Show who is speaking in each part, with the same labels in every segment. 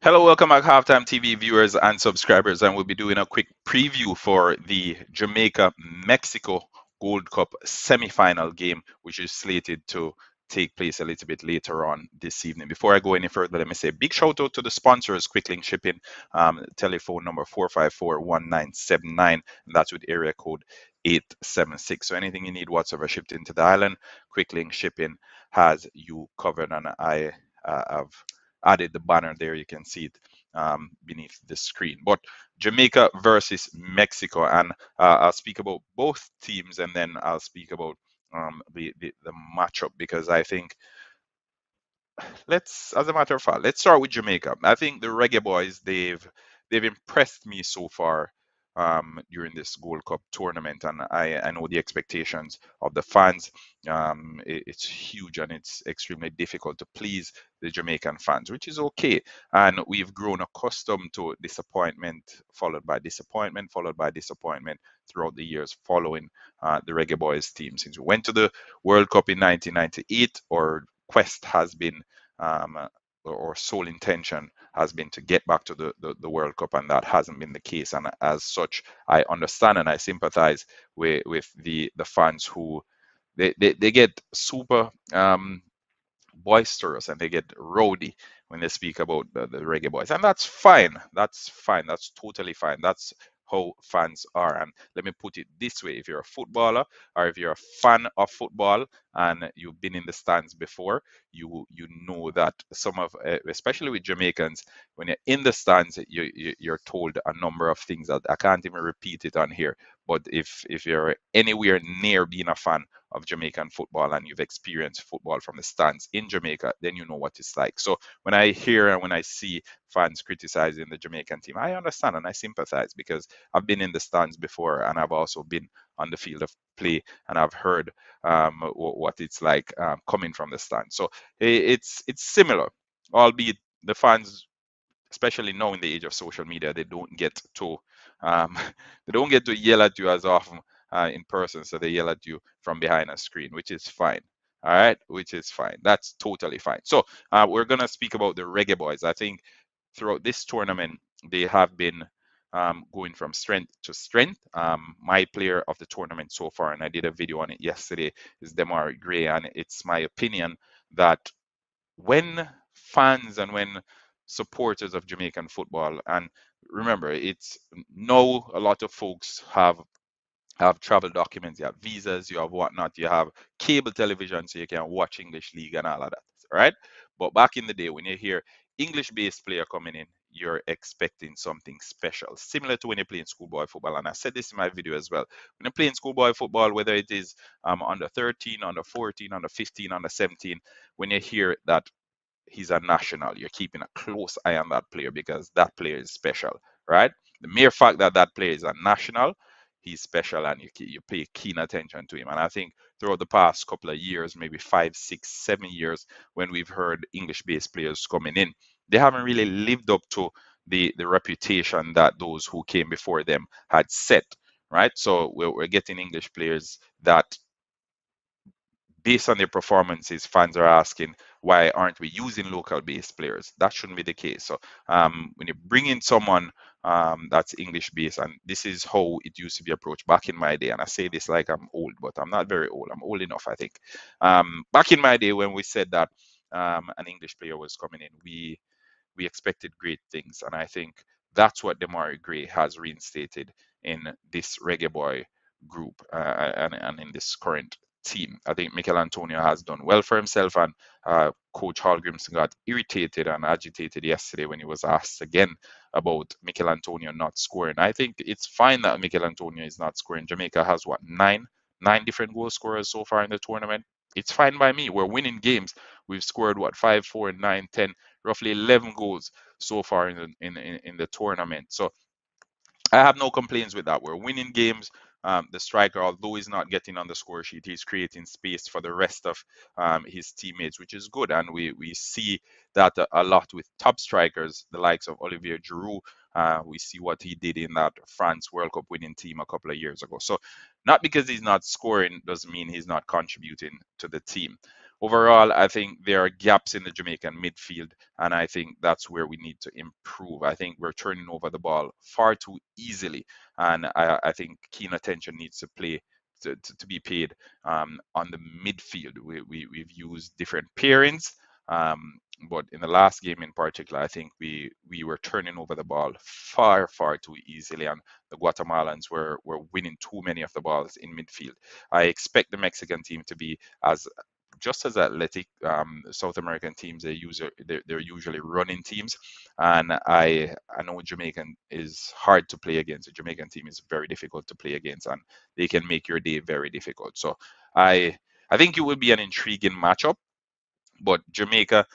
Speaker 1: Hello, welcome back, Halftime TV viewers and subscribers, and we'll be doing a quick preview for the Jamaica-Mexico Gold Cup semi-final game, which is slated to take place a little bit later on this evening. Before I go any further, let me say a big shout out to the sponsors, Quicklink Shipping, telephone number 454-1979, and that's with area code 876. So anything you need whatsoever shipped into the island, Quicklink Shipping has you covered, and I have added the banner there. You can see it beneath the screen. But Jamaica versus Mexico, and I'll speak about both teams, and then I'll speak about the matchup, because I think as a matter of fact, let's start with Jamaica. I think the Reggae Boys, they've impressed me so far during this Gold Cup tournament, and I know the expectations of the fans. It's huge, and it's extremely difficult to please the Jamaican fans, which is okay. And we've grown accustomed to disappointment, followed by disappointment, followed by disappointment throughout the years following the Reggae Boys team. Since we went to the World Cup in 1998, our quest has been um, or sole intention has been to get back to the World Cup, and that hasn't been the case. And as such, I understand and I sympathize with the fans who they get super boisterous and they get rowdy when they speak about the Reggae Boys, and that's fine. That's fine. That's totally fine. That's how fans are. And let me put it this way: if you're a footballer or if you're a fan of football and you've been in the stands before, you know that some of, especially with Jamaicans, when you're in the stands, you're told a number of things that I can't even repeat it on here. But if you're anywhere near being a fan of Jamaican football and you've experienced football from the stands in Jamaica, then you know what it's like. So when I hear and when I see fans criticizing the Jamaican team, I understand and I sympathize, because I've been in the stands before and I've also been on the field of play, and I've heard what it's like coming from the stands. So it's similar, albeit the fans, especially now in the age of social media, they don't get to um, they don't get to yell at you as often in person, so they yell at you from behind a screen, which is fine. All right, which is fine. That's totally fine. So we're gonna speak about the Reggae Boys. I think throughout this tournament, they have been going from strength to strength. My player of the tournament so far, and I did a video on it yesterday, is Demar Gray, and it's my opinion that when fans and when supporters of Jamaican football, and remember, it's now a lot of folks have travel documents, you have visas, you have whatnot, you have cable television, so you can watch English league and all of that, right? But back in the day, when you hear English-based player coming in, you're expecting something special, similar to when you're playing schoolboy football. And I said this in my video as well. When you're playing schoolboy football, whether it is under 13, under 14, under 15, under 17, when you hear that he's a national, you're keeping a close eye on that player because that player is special, right? The mere fact that that player is a national, he's special, and you pay keen attention to him. And I think throughout the past couple of years, maybe 5, 6, 7 years, when we've heard English-based players coming in, they haven't really lived up to the reputation that those who came before them had set, right? So we're getting English players that, based on their performances, fans are asking, why aren't we using local based players? That shouldn't be the case. So when you bring in someone that's English based, and this is how it used to be approached back in my day, and I say this like I'm old, but I'm not very old. I'm old enough, I think. Back in my day, when we said that an English player was coming in, we expected great things, and I think that's what Demari Gray has reinstated in this Reggae Boy group, and in this current team. I think Mikel Antonio has done well for himself, and Coach Hallgrimson got irritated and agitated yesterday when he was asked again about Mikel Antonio not scoring. I think it's fine that Mikel Antonio is not scoring. Jamaica has what, nine different goal scorers so far in the tournament. It's fine by me. We're winning games. We've scored what, 5, 4, 9, 10, roughly 11 goals so far in the tournament. So I have no complaints with that. We're winning games. The striker, although he's not getting on the score sheet, he's creating space for the rest of his teammates, which is good. And we see that a lot with top strikers, the likes of Olivier Giroud. We see what he did in that France World Cup winning team a couple of years ago. So not because he's not scoring doesn't mean he's not contributing to the team. overall, I think there are gaps in the Jamaican midfield, and I think that's where we need to improve. I think we're turning over the ball far too easily, and I think keen attention needs to play. To be paid on the midfield. We've used different pairings, um, but in the last game in particular, I think we were turning over the ball far too easily, and the Guatemalans were winning too many of the balls in midfield. I expect the Mexican team to be as just as athletic. South American teams they're usually running teams, and I know Jamaican is hard to play against. The Jamaican team is very difficult to play against, and they can make your day very difficult. So I I think it would be an intriguing matchup. But Jamaica,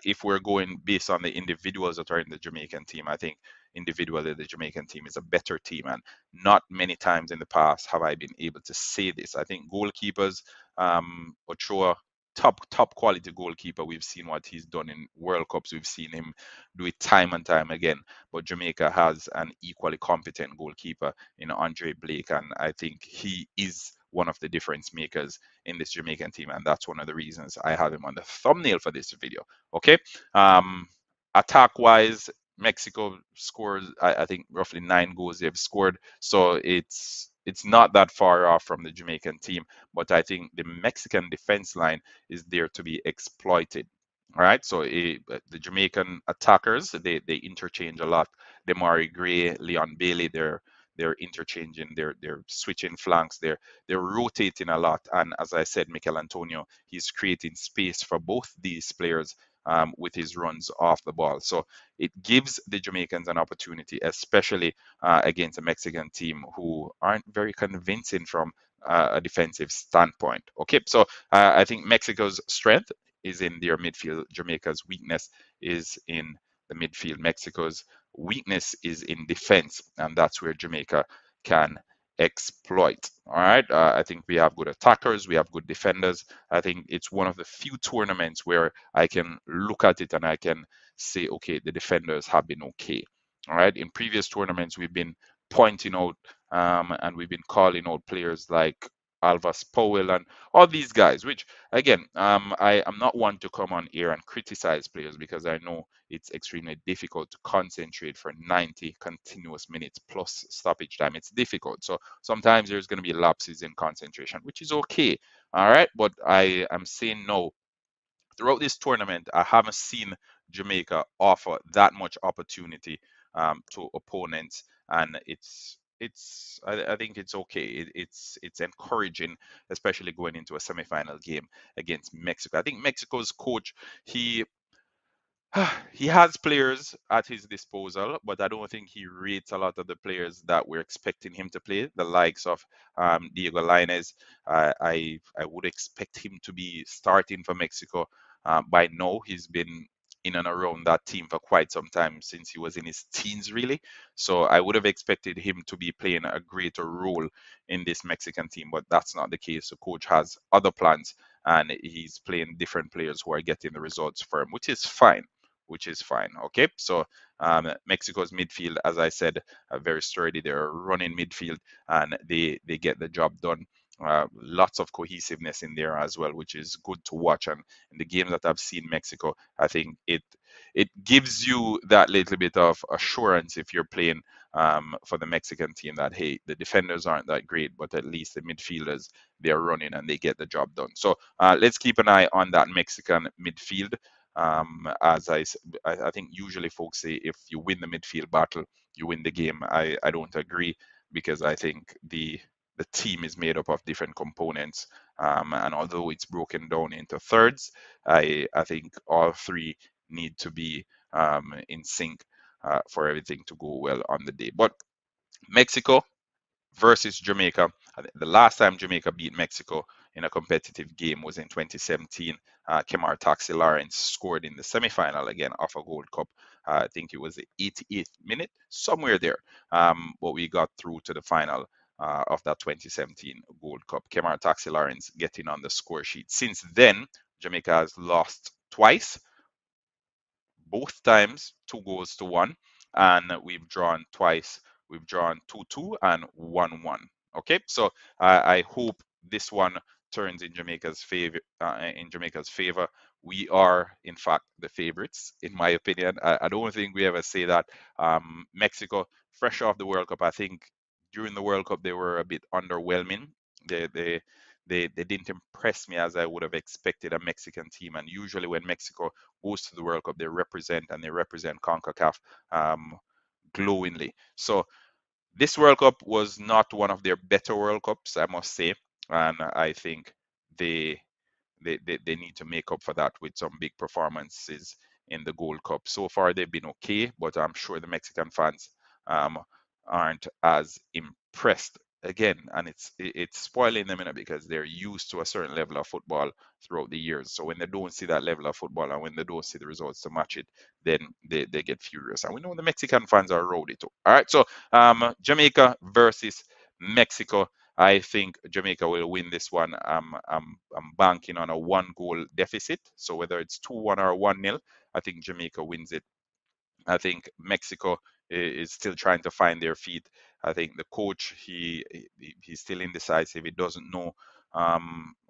Speaker 1: if we're going based on the individuals that are in the Jamaican team, I think individually the Jamaican team is a better team. And not many times in the past have I been able to say this. I think goalkeepers, Ochoa, top quality goalkeeper. We've seen what he's done in World Cups. We've seen him do it time and time again. But Jamaica has an equally competent goalkeeper in Andre Blake, and I think he is one of the difference makers in this Jamaican team, and that's one of the reasons I have him on the thumbnail for this video. Okay. Um, Attack wise, Mexico scores, I think, roughly 9 goals they've scored, so it's not that far off from the Jamaican team. But I think the Mexican defense line is there to be exploited. All right, so the Jamaican attackers they interchange a lot. Demari Gray, Leon Bailey, they're interchanging, they're switching flanks, they're rotating a lot. And as I said, Mikel Antonio, he's creating space for both these players with his runs off the ball. So it gives the Jamaicans an opportunity, especially against a Mexican team who aren't very convincing from a defensive standpoint. Okay, so I think Mexico's strength is in their midfield. Jamaica's weakness is in the midfield. Mexico's weakness is in defense, and that's where Jamaica can exploit. All right. I think we have good attackers, we have good defenders. I think it's one of the few tournaments where I can look at it and I can say, okay, the defenders have been okay. All right. In previous tournaments, we've been pointing out and we've been calling out players like Alvas Powell and all these guys, which again, I am not one to come on here and criticize players because I know it's extremely difficult to concentrate for 90 continuous minutes plus stoppage time. It's difficult. So sometimes there's going to be lapses in concentration, which is okay. All right. But I am saying no. Throughout this tournament, I haven't seen Jamaica offer that much opportunity to opponents, and I think it's okay. It's encouraging, especially going into a semifinal game against Mexico. I think Mexico's coach, he he has players at his disposal, but I don't think he rates a lot of the players that we're expecting him to play. The likes of Diego Lainez, I would expect him to be starting for Mexico by now. He's been in and around that team for quite some time since he was in his teens, really. So I would have expected him to be playing a greater role in this Mexican team, but that's not the case. The coach has other plans, and he's playing different players who are getting the results for him, which is fine, which is fine. Okay, so Mexico's midfield, as I said, are very sturdy. They're a running midfield, and they get the job done. Lots of cohesiveness in there as well, which is good to watch. And in the games that I've seen Mexico, I think it gives you that little bit of assurance if you're playing for the Mexican team that hey, the defenders aren't that great, but at least the midfielders they're running and they get the job done. So let's keep an eye on that Mexican midfield. As I think usually folks say if you win the midfield battle, you win the game. I don't agree because I think the team is made up of different components, and although it's broken down into thirds, I think all three need to be in sync for everything to go well on the day. But Mexico versus Jamaica. The last time Jamaica beat Mexico in a competitive game was in 2017. Kemar Taxi Lawrence scored in the semifinal again of a Gold Cup. I think it was the 88th minute, somewhere there. But we got through to the final of that 2017 Gold Cup. Kemar Taxi Lawrence getting on the score sheet. Since then, Jamaica has lost twice, both times 2 goals to 1, and we've drawn twice. We've drawn 2-2 and 1-1. Okay, so I hope this one turns in Jamaica's favor. We are, in fact, the favorites, in my opinion. I don't think we ever say that. Mexico, fresh off the World Cup, I think during the World Cup they were a bit underwhelming. They they they didn't impress me as I would have expected a Mexican team. And usually when Mexico goes to the World Cup, they represent CONCACAF um, glowingly. So this World Cup was not one of their better World Cups, I must say, and I think they they need to make up for that with some big performances in the Gold Cup. So far, they've been okay, but I'm sure the Mexican fans um, aren't as impressed again, and it's spoiling them in it because they're used to a certain level of football throughout the years. So when they don't see that level of football and when they don't see the results to match it, then they get furious. And we know the Mexican fans are rowdy too. All right, so Jamaica versus Mexico. I think Jamaica will win this one. I'm banking on a 1 goal deficit. So whether it's 2-1 or 1-0, I think Jamaica wins it. I think Mexico is still trying to find their feet. I think the coach he's still indecisive. He doesn't know,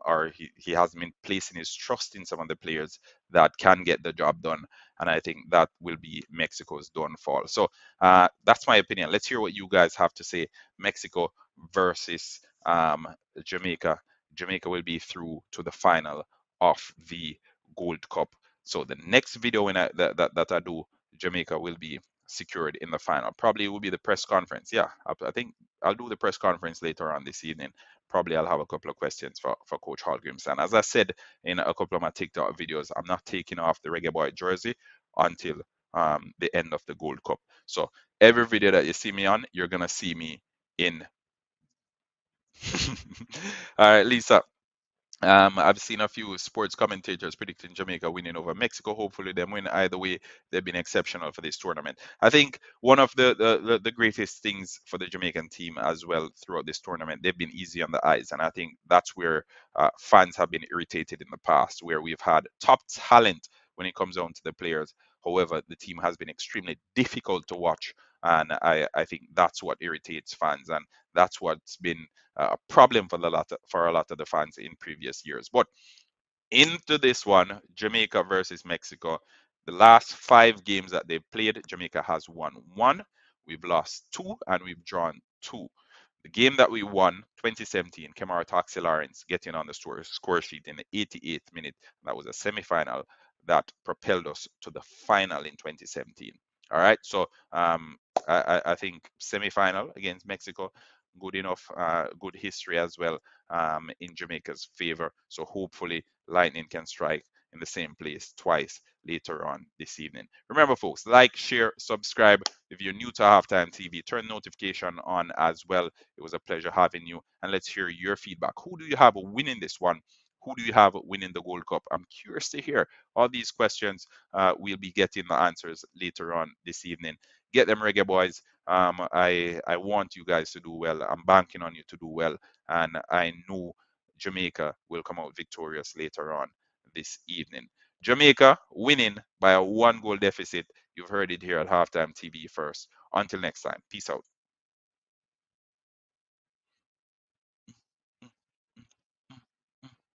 Speaker 1: or he hasn't been placing his trust in some of the players that can get the job done. And I think that will be Mexico's downfall. So that's my opinion. Let's hear what you guys have to say. Mexico versus Jamaica. Jamaica will be through to the final of the Gold Cup. So the next video that I do, Jamaica will be secured in the final. Probably it will be the press conference. Yeah, I think I'll do the press conference later on this evening. Probably I'll have a couple of questions for Coach Hallgrims. And as I said in a couple of my TikTok videos, I'm not taking off the Reggae Boy jersey until the end of the Gold Cup. So every video that you see me on, you're gonna see me in. All right, Lisa. I've seen a few sports commentators predicting Jamaica winning over Mexico. Hopefully, them win either way. They've been exceptional for this tournament. I think one of the greatest things for the Jamaican team as well throughout this tournament, they've been easy on the eyes, and I think that's where fans have been irritated in the past, where we've had top talent when it comes down to the players. However, the team has been extremely difficult to watch, and I think that's what irritates fans, and that's what's been a problem for a lot of the fans in previous years. But into this one, Jamaica versus Mexico. The last 5 games that they've played, Jamaica has won 1, we've lost 2, and we've drawn 2. The game that we won, 2017, Kemar Taxi Lawrence getting on the score sheet in the 88th minute. That was a semi-final that propelled us to the final in 2017. All right, so I think semi-final against Mexico, good enough, good history as well in Jamaica's favor. So hopefully Lightning can strike in the same place twice later on this evening. Remember, folks, like, share, subscribe. If you're new to Halftime TV, turn notification on as well. It was a pleasure having you, and let's hear your feedback. Who do you have winning this one? Who do you have winning the Gold Cup? I'm curious to hear all these questions. We'll be getting the answers later on this evening. Get them, Reggae Boys. I want you guys to do well. I'm banking on you to do well, and I know Jamaica will come out victorious later on this evening. Jamaica winning by a 1 goal deficit. You've heard it here at Halftime TV first. Until next time, peace out.